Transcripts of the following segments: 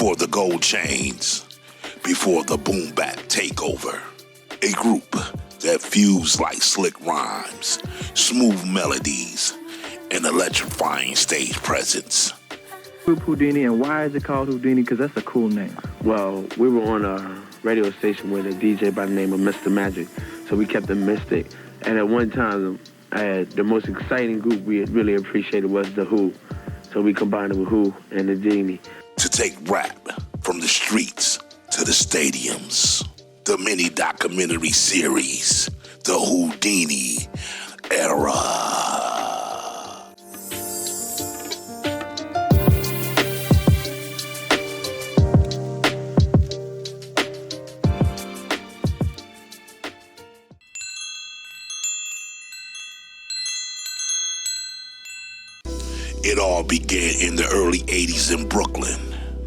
before the gold chains, before the boom bap takeover. A group that fused like slick rhymes, smooth melodies, and electrifying stage presence. Whodini, and why is it called Whodini? Because that's a cool name. Well, we were on a radio station with a DJ by the name of Mr. Magic, so we kept it mystic. And at one time, the most exciting group we really appreciated was The Who. So we combined it with Who and the Genie. To take rap from the streets to the stadiums. The mini documentary series, The Whodini Era. It all began in the early 80s in Brooklyn.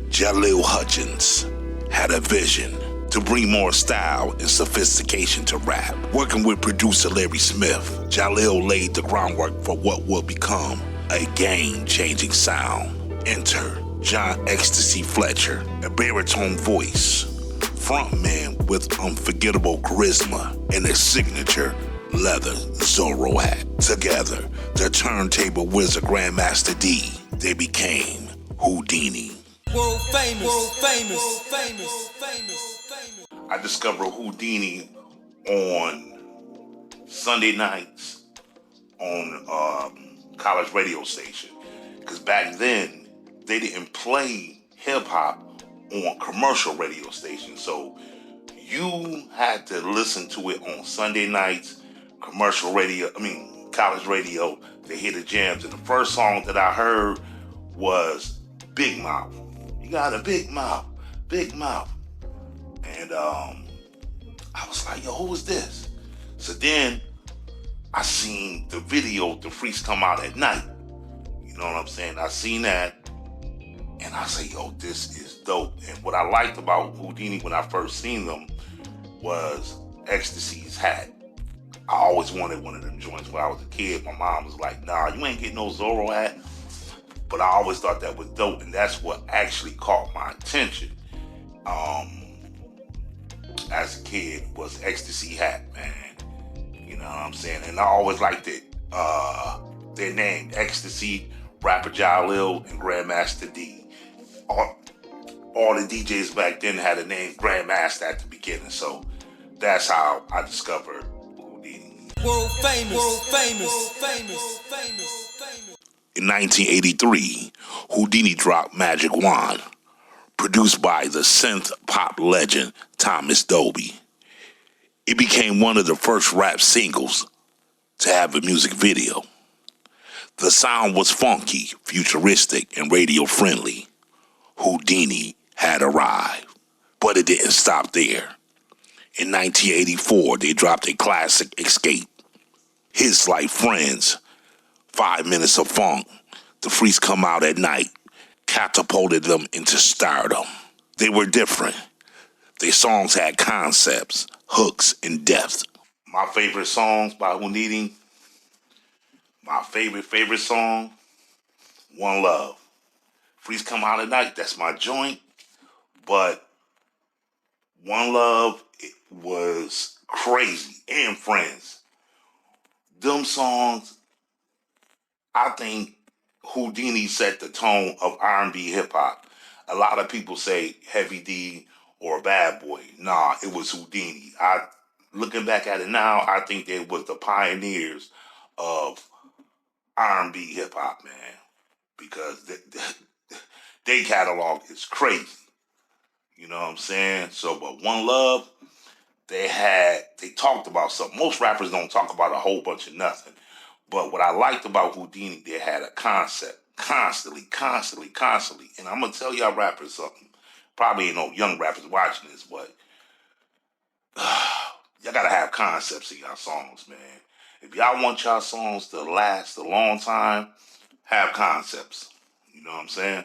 Jalil Hutchins had a vision to bring more style and sophistication to rap. Working with producer Larry Smith, Jalil laid the groundwork for what would become a game-changing sound. Enter John Ecstacy Fletcher, a baritone voice, frontman with unforgettable charisma and a signature leather Zorro hat. Together, the turntable wizard Grandmaster Dee, they became Whodini. World famous, world famous, world famous, famous, famous. I discovered Whodini on Sunday nights on college radio station. Because back then, they didn't play hip-hop on commercial radio stations. So you had to listen to it on Sunday nights, college radio, to hear the jams. And the first song that I heard was Big Mouth. You got a big mouth, big mouth. And I was like, yo, who is this? So then I seen the video, the freaks come out at night. You know what I'm saying? I seen that and I say, yo, this is dope. And what I liked about Whodini when I first seen them was Ecstacy's hat. I always wanted one of them joints when I was a kid. My mom was like, nah, you ain't getting no Zorro hat. But I always thought that was dope, and that's what actually caught my attention as a kid was Ecstacy hat, man. You know what I'm saying? And I always liked it. Their name, Ecstacy, rapper Jalil, and Grandmaster Dee. All the DJs back then had a name Grandmaster at the beginning, so that's how I discovered Whodini. World famous, world famous, world famous, famous, famous. In 1983, Whodini dropped Magic Wand, produced by the synth pop legend Thomas Dolby. It became one of the first rap singles to have a music video. The sound was funky, futuristic, and radio friendly. Whodini had arrived, but it didn't stop there. In 1984, they dropped a classic Escape. Hits like Friends, 5 Minutes of Funk, The Freaks Come Out at Night, catapulted them into stardom. They were different. Their songs had concepts, hooks, and depth. My favorite songs by Whodini, my favorite song, One Love. Freaks Come Out at Night, that's my joint, but One Love, it was crazy, and Friends. Them songs, I think Whodini set the tone of R&B hip-hop. A lot of people say Heavy D or Bad Boy. Nah, it was Whodini. Looking back at it now, I think they was the pioneers of R&B hip-hop, man. Because they catalog is crazy. You know what I'm saying? So, but One Love, they talked about something. Most rappers don't talk about a whole bunch of nothing. But what I liked about Whodini, they had a concept constantly. And I'm going to tell y'all rappers something. Probably ain't no young rappers watching this, but y'all got to have concepts in y'all songs, man. If y'all want y'all songs to last a long time, have concepts. You know what I'm saying?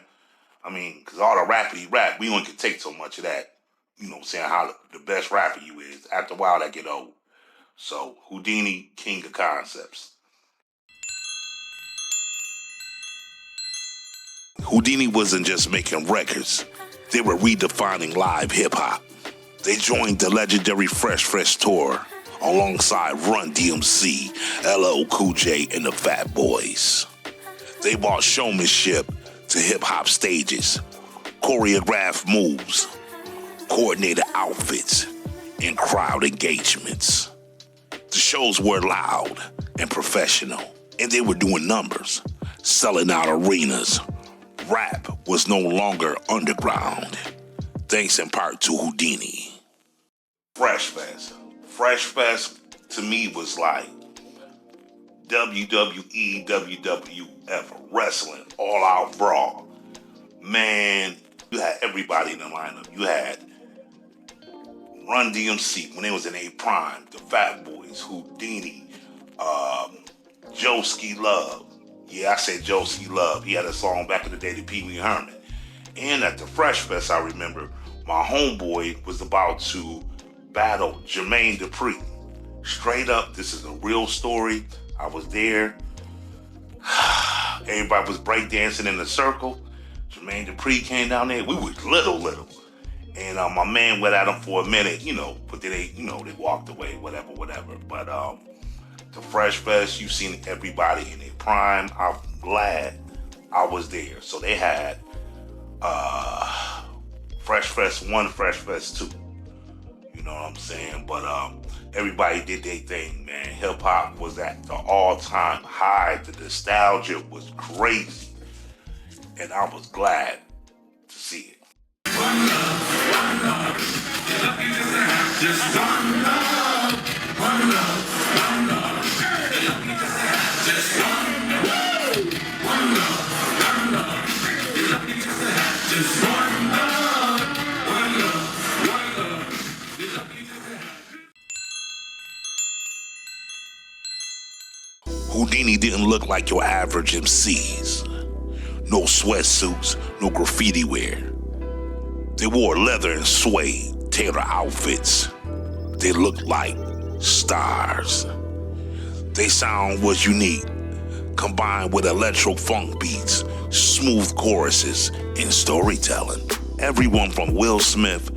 I mean, because all the rappity rap, we only can take so much of that. You know what I'm saying? How the best rapper you is. After a while, that get old. So, Whodini, king of concepts. Whodini wasn't just making records. They were redefining live hip-hop. They joined the legendary Fresh Fresh tour alongside Run DMC, LL Cool J, and the Fat Boys. They brought showmanship to hip-hop stages, choreographed moves, coordinated outfits, and crowd engagements. The shows were loud and professional, and they were doing numbers, selling out arenas. Rap was no longer underground, thanks in part to Whodini. Fresh Fest. Fresh Fest to me was like WWE, WWF, wrestling, all out brawl. Man, you had everybody in the lineup. You had Run DMC when they was in A Prime, the Fat Boys, Whodini, Joe Ski Love. Yeah, I said Joe Ski Love. He had a song back in the day to Pee Wee Herman. And at the Fresh Fest, I remember my homeboy was about to battle Jermaine Dupri. Straight up, this is a real story. I was there. Everybody was breakdancing in the circle. Jermaine Dupri came down there. We was little. And my man went at him for a minute, but then they walked away, whatever. But the Fresh Fest, you've seen everybody in their prime. I'm glad I was there. So they had Fresh Fest 1, Fresh Fest 2. You know what I'm saying? But everybody did their thing, man. Hip hop was at the all-time high. The nostalgia was crazy. And I was glad to see it. One love, you're lucky just to have just one love. One love, you're lucky just to have just one love. One love, you're lucky just to have just one love. One love, you're lucky just to have. Whodini didn't look like your average MCs. No sweatsuits, no graffiti wear. They wore leather and suede, tailor outfits. They looked like stars. Their sound was unique, combined with electro funk beats, smooth choruses, and storytelling. Everyone from Will Smith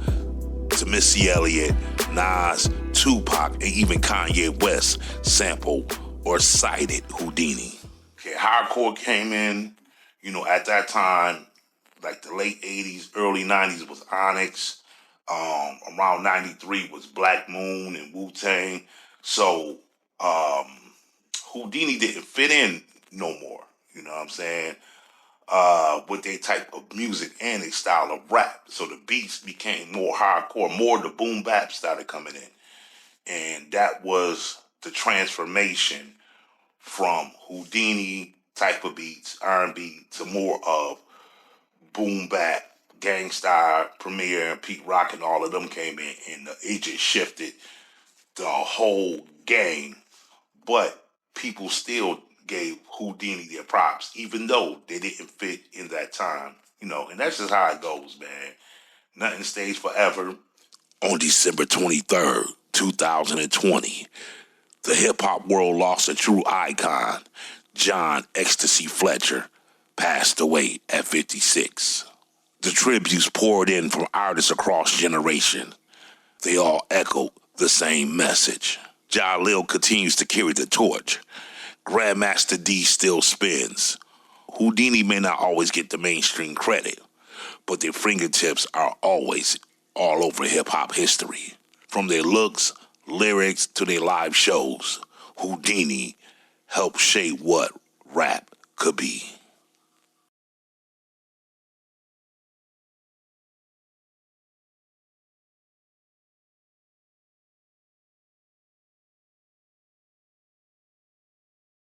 to Missy Elliott, Nas, Tupac, and even Kanye West sampled or cited Whodini. Okay, hardcore came in, at that time, like the late 80s, early 90s was Onyx. Around 93 was Black Moon and Wu-Tang. So Whodini didn't fit in no more, you know what I'm saying, with their type of music and their style of rap. So the beats became more hardcore, more the boom bap started coming in. And that was the transformation from Whodini type of beats, R&B, to more of boom bap, Gangstar, Premier, Pete Rock, and all of them came in, and it just shifted the whole game. But people still gave Whodini their props, even though they didn't fit in that time. And that's just how it goes, man. Nothing stays forever. On December 23rd, 2020, the hip-hop world lost a true icon. John Ecstacy Fletcher passed away at 56. The tributes poured in from artists across generations. They all echoed the same message. Jalil continues to carry the torch. Grandmaster Dee still spins. Whodini may not always get the mainstream credit, but their fingertips are always all over hip-hop history. From their looks, lyrics, to their live shows, Whodini helped shape what rap could be.